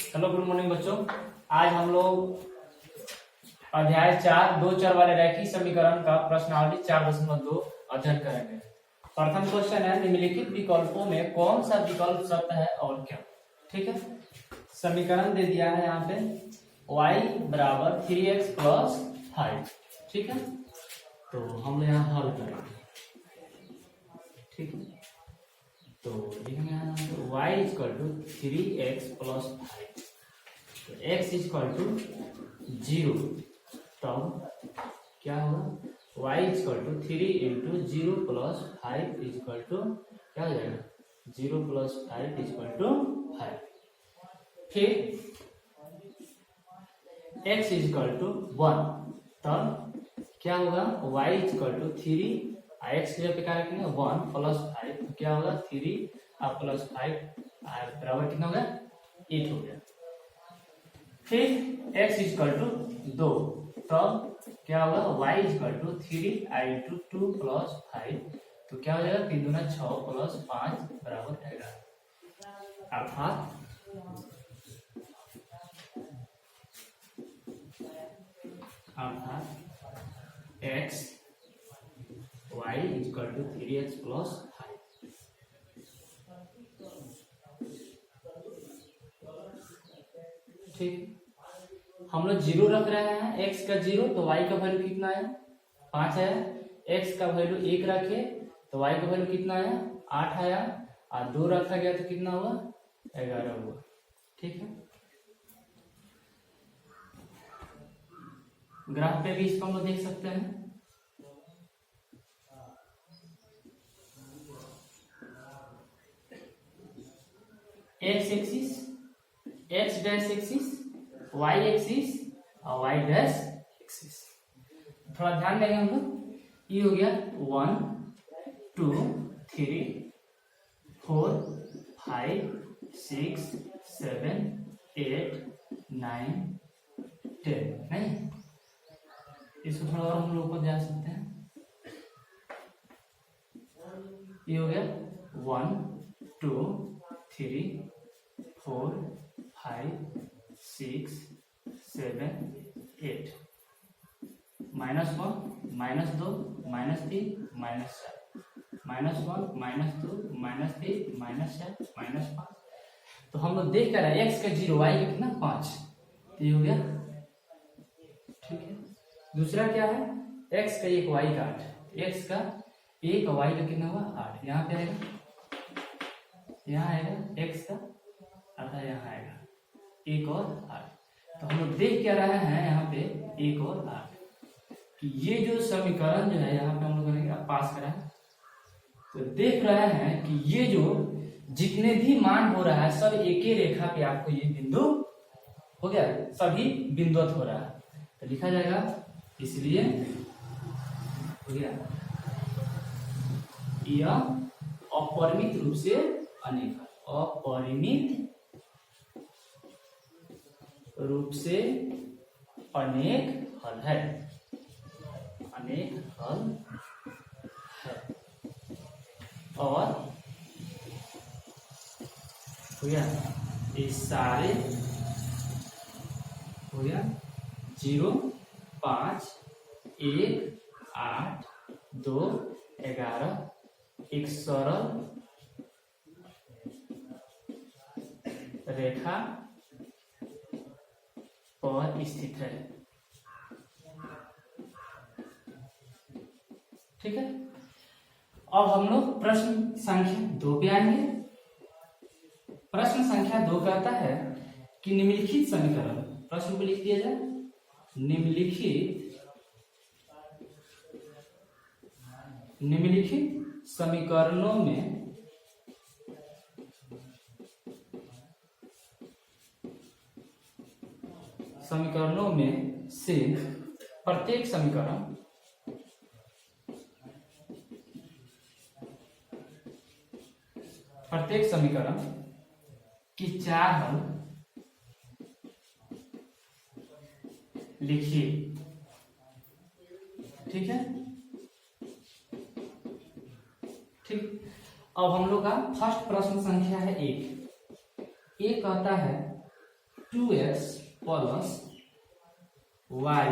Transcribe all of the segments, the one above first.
Hello good morning बच्चों। आज हम लोग अध्याय 4 दो चर वाले रैखिक समीकरण का प्रश्नावली 4.2 अध्ययन करेंगे। प्रथम क्वेश्चन है, निम्नलिखित विकल्पों में कौन सा विकल्प सत्य है और क्यों। ठीक है, समीकरण दे दिया है यहाँ पे y बराबर 3x प्लस 5। ठीक है, तो हम यहाँ हल करेंगे। ठीक है, तो लिखेंगे यहाँ y equal to 3x plus 5, तो x इक्वल टू 0, तब क्या होगा y equal to 3 into 0 plus 5 equal to क्या हो जाएगा 0 प्लस 5 इक्वल टू 5। फिर x इक्वल टू 1, तब क्या होगा y इक्वल टू 3, x की जगह क्या रखेंगे 1 प्लस 5, तो क्या होगा 3 प्लस 5 बराबर कितना हो गया 8 हो गया। फिर x इक्वल टू 2, तब क्या होगा y equal to 3 into 2 plus 5, तो क्या हो जाएगा 3 दूना 6 प्लस 5 बराबर 11। अर्थात x y equal to 3x plus 5। ठीक, हम लोग 0 रख रहे हैं, x का 0 तो y का वैल्यू कितना है 5 है। x का वैल्यू 1 रखे तो y का वैल्यू कितना है 8 आया, और 2 रखा गया तो कितना हुआ 11 हुआ। ठीक है, ग्राफ पे भी इसको हम लोग देख सकते हैं। x axis, x dash axis, y axis और y डैश एक्सिस। थोड़ा ध्यान देंगे हम लोग, ये हो गया 1 2 3 4 5 6 7 8 9 10, नहीं इसको थोड़ा और हम लोग ऊपर जा सकते हैं। ये हो गया 1 2 3 4 5 6 7 8, -1 -2 -3 -4 -1 -2 -3 -4 -5। तो हम लोग देख कर रहे हैं x का 0 y का कितना 5, तो ये हो गया। ठीक है, दूसरा क्या है x का 1 y का 8, x का 1 y का कितना हुआ 8, यहाँ पे आएगा, यहाँ आएगा x का आधा, यहाँ आएगा 1 और 8। तो हम लोग देख क्या रहे हैं यहाँ पे 1 और 8 कि ये जो समीकरण जो है यहाँ पे हम लोग करेंगे पास करा है, तो देख रहे हैं कि ये जो जितने भी मान हो रहा है सब एक ही रेखा पे आपको ये बिंदु हो गया, सभी बिंदुवत हो रहा है, तो लिखा जाएगा इसलिए हो गया यह अपरिमित रूप से अनेक, अपरिमित रूप से अनेक हल है, अनेक हल है। और हो गया ये सारे हो गया 0 5 1 8 2 11 एक सरल रेखा पर स्थित है। ठीक है, अब हम लोग प्रश्न संख्या 2 पे आएंगे। प्रश्न संख्या 2 कहता है कि निम्नलिखित समीकरण, प्रश्न को लिख दिया जाए, निम्नलिखित समीकरणों में से प्रत्येक समीकरण की 4 हल लिखिए। ठीक है, ठीक, अब हम लोग का फर्स्ट प्रश्न संख्या है 1। ये कहता है 2x प्लस y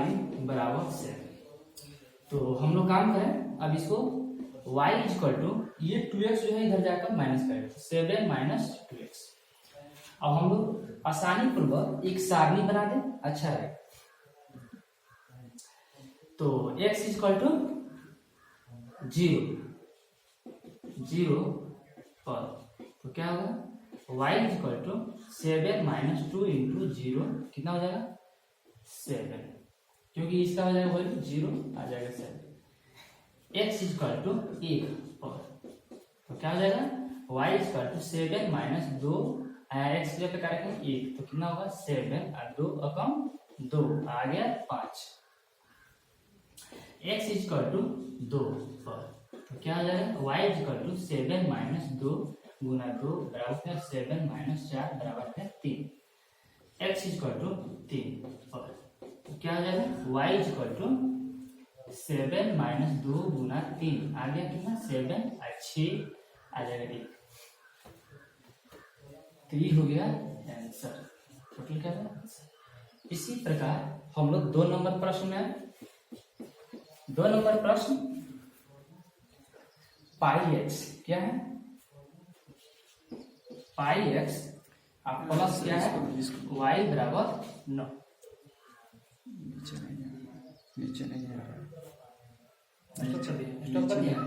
बराबर 7। तो हम लोग काम करें अब इसको y इक्वल टू ये 2x जो है इधर जाकर माइनस करेगा, 7 माइनस 2x। अब हम लोग आसानी पूर्वक एक सारणी बना दें, अच्छा रहेगा। तो x इक्वल टू 0 पर तो क्या होगा y equal to 7 minus 2 into 0 कितना हो जाएगा 7, क्योंकि इसका हो जाएगा वैल्यू 0 आ जाएगा 7। x इक्वल टू 1 पर तो क्या हो जाएगा y equal to 7 minus 2 x की जगह करेंगे 1 तो कितना होगा 7 और 2 अकम 2 आ गया 5। x इक्वल टू 2 पर तो क्या हो जाएगा y इक्वल टू 7 माइनस 2 गुना 2 बराबर है 7 माइनस 4 बराबर है 3। x इक्वल टू 3 पर तो क्या हो जाएगा y इक्वल टू 7 माइनस 2 गुना 3 आ गया कितना 7 और 6 आ जाएगा 1। तो ये हो गया आंसर, टोटल क्या है। इसी प्रकार हम लोग 2 नंबर प्रश्न में 2 नंबर प्रश्न पाई एक्स क्या है पाई एक्स आप प्लस क्या है y बराबर 9। नीचे नहीं आ रहा स्टॉप कर दिया,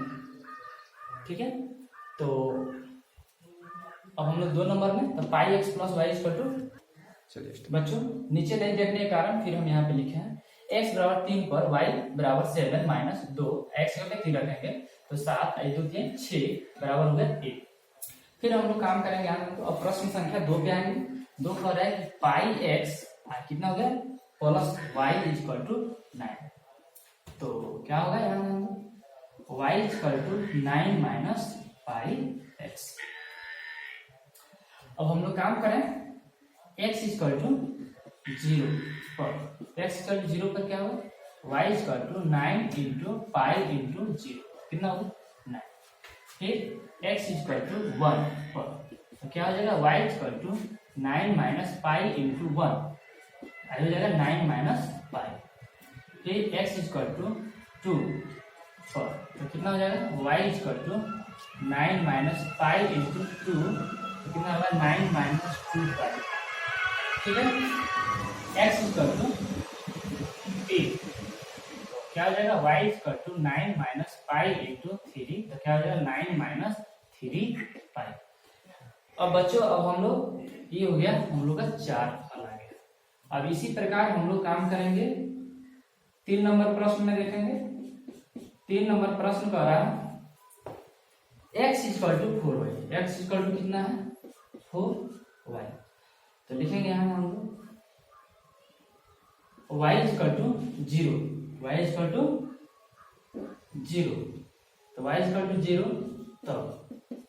ठीक है। तो अब हम लोग 2 नंबर में तो pi x plus y equal to, चलिए बच्चों नीचे नहीं देखने के कारण फिर हम यहाँ पे लिखे हैं x बराबर 3 पर y बराबर 7 माइनस 2 x के लिए 3 रखेंगे तो 7 1 2 3 6 बराबर हो गया 1। फिर हम लोग काम करेंगे यहाँ तो अब प्रश्न संख्या 2 पे आएंगे। 2 कह रहा है कि पाई एक्स कितना हो गया प्लस y इक्वल टू 9। तो क्या होगा यहाँ y equal to 9 minus pi x. अब हम लोग काम करें x इक्वल टू 0 पर x इक्वल टू 0 पर क्या होगा y equal to 9 into pi into 0 कितना होगा 9। फिर x इक्वल टू 1 पर तो क्या हो जाएगा y equal to 9 minus pi into 1 हो जाएगा 9 माइनस पाई। फिर x इक्वल टू 2 पर तो कितना हो जाएगा y equal to 9 minus pi into 2 तो कितना होगा 9 माइनस 2 पाई, ठीक है। x इक्वल टू 8 क्या हो जाएगा y equal to 9 minus pi into 3 तो क्या हो जाएगा 9 माइनस 3 पाई। अब बच्चों अब हम लोग ये हो गया हम लोग का 4 फल आ गया। अब इसी प्रकार हम लोग काम करेंगे 3 नंबर प्रश्न में देखेंगे। 3 नंबर प्रश्न का रहा x equal to 4y, x equal to कितना है 4y तो लिखेंगे यहाँ हम लोग y equal to 0, y equal to 0 तो y इक्वल टू 0 तब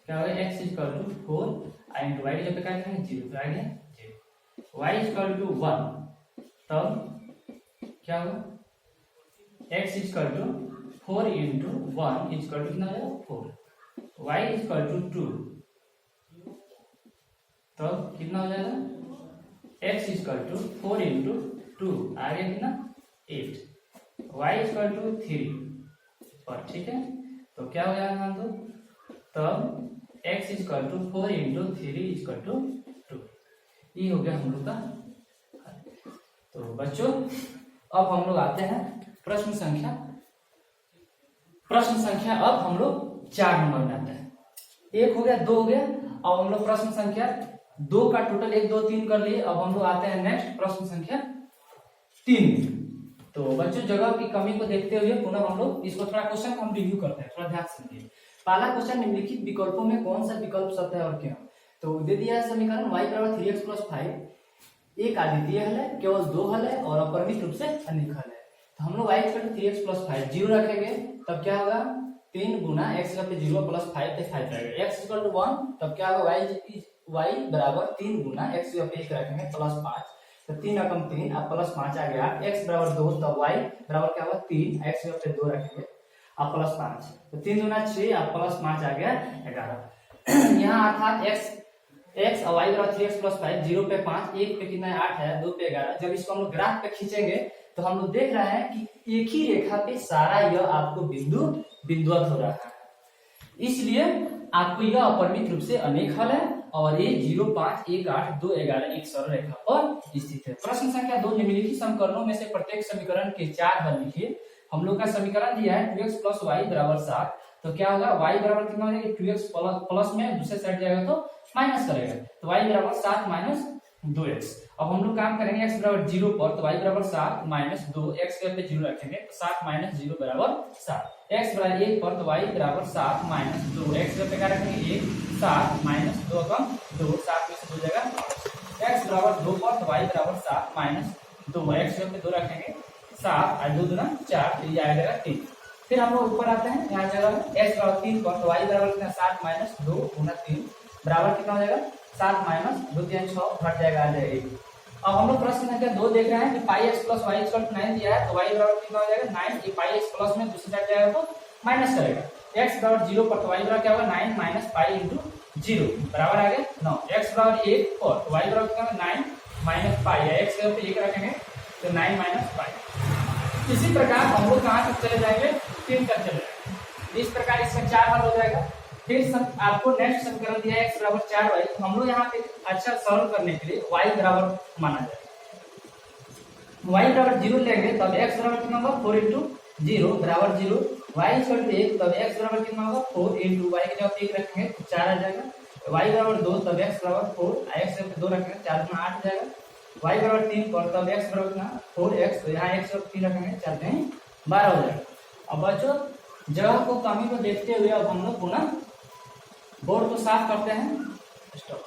क्या होगा x equal to 4 into y जब क्या करेंगे 0 तो आ गया 0। y इक्वल टू 1 तब क्या होगा x equal to 4 into 1 equal to कितना हो जाएगा 4। y इक्वल टू 2 तब कितना हो जाएगा x इक्वल टू 4 इंटू 2 आ गया कितना 8। y इक्वल टू 3 पर, ठीक है। तो क्या हो जाएगा हम लोग तब x equal to 4 into 3 equal to 2। ये हो गया हम लोग का। तो बच्चों अब हम लोग आते हैं प्रश्न संख्या अब हम लोग 4 नंबर में आते हैं। 1 हो गया 2 हो गया। अब हम लोग प्रश्न संख्या 2 का टोटल 1 2 3 कर लिए। अब हम लोग आते हैं नेक्स्ट प्रश्न संख्या 3। तो बच्चों जगह की कमी को देखते हुए पुनः हम लोग इसको थोड़ा क्वेश्चन हम रिव्यू करते हैं, थोड़ा ध्यान से समझिए। पहला क्वेश्चन निम्नलिखित विकल्पों में कौन सा विकल्प सत्य है और क्यों। तो दे दिया है समीकरण y बराबर 3x प्लस 5 एक अद्वितीय हल है, केवल 2 हल है और अपरिमित रूप से अनेक हल है। तो हम लोग y equal to 3x plus 5 zero रखेंगे तब क्या होगा 3 गुना x इक्वल टू 0 प्लस 5 पे 5 रहेगा। x इक्वल टू 1 तब क्या होगा y बराबर 3 गुना x इक्वल टू 1 रखेंगे प्लस 5 तो 3 रकम 3 अब प्लस 5 आ गया। x बराबर 2 तब y बराबर क्या होगा 3 x इक्वल टू 2 रखेंगे अब प्लस 5 तो 3 गुना 6 अब प्लस 5 आ गया 11। यहाँ अर्थात x x और y बराबर 3x प्लस 5, 0 पे 5, 1 पे कितना है 8 है, 2 पे 11। जब इसको हम लोग ग्राफ पे खींचेंगे तो हम लोग देख रहे हैं कि एक ही रेखा पे सारा यह आपको बिंदुवत हो रहा है, इसलिए आपको यह अपरिमित रूप से अनेक हल है और ये 0, 5, 1, 8, 2, 11 एक सरल रेखा पर स्थित है। प्रश्न संख्या 2, निम्नलिखित समीकरणों में से प्रत्येक समीकरण के 4 हल लिखिए। हम लोग का समीकरण दिया है 2x प्लस वाई बराबर 7, तो क्या होगा y बराबर कितना हो जाएगा 2x प्लस में दूसरे साइड जाएगा तो माइनस करेगा, तो y बराबर 7 माइनस 2x। अब हम लोग काम करेंगे x बराबर 0 पर, तो y बराबर 7 माइनस 2, x के पे 0 रखेंगे तो 7 माइनस 0 बराबर 7। x बराबर 1 पर, तो y बराबर 7 माइनस 2, x के पे क्या रखेंगे 1, 7 माइनस 2 कम 2, 7 में से 2 जाएगा। x बराबर 2 पर, तो y बराबर 7 माइनस 2, x के पे 2 रखेंगे 7 और 2 दूना 4, तो ये आ जाएगा 3। फिर हम लोग ऊपर आते हैं, यहाँ जगह x बराबर 3 पर, तो y बराबर कितना 7 माइनस 2 गुना 3 बराबर कितना हो जाएगा 7 माइनस 2, 3, 6 घट जाएगा, आ जाएगा 1। अब हम लोग प्रश्न संख्या 2 देख रहे हैं कि pi x plus y equal to 9 दिया है, तो y बराबर कितना हो जाएगा 9, ये पाई x प्लस में दूसरी साइड जाएगा तो माइनस करेगा। x बराबर 0 पर, तो y बराबर क्या होगा 9 माइनस पाई इंटू 0 बराबर आ गया 9। x बराबर 1 पर, तो y बराबर कितना होगा 9 माइनस पाई, x के ऊपर 1 रखेंगे तो 9 माइनस पाई। इसी प्रकार हम लोग कहाँ तक चले जाएंगे 3 तक चले जाएंगे। इस प्रकार इसका 4 हल हो जाएगा। फिर आपको नेक्स्ट समीकरण दिया है x बराबर 4y, तो हम लोग यहाँ पे अच्छा सरल करने के लिए y बराबर माना जाएगा। y बराबर 0 लेंगे तब x बराबर कितना होगा 4 इंटू 0 बराबर 0, y इक्वल टू 1 तब x बराबर कितना होगा 4 इंटू y के जगह 1 रखेंगे तो 4 आ जाएगा। y बराबर 2 तब x बराबर 4, x पे 2 रखेंगे 4 गुना 8 जाएगा। y बराबर 3 पर, तब x बराबर कितना 4x, तो यहाँ x और 3 रखेंगे 4 में 12 हो जाएगा। अब बच्चों जगह को कमी को देखते हुए अब हम लोग पुनः बोर्ड को साफ करते हैं। स्टॉप।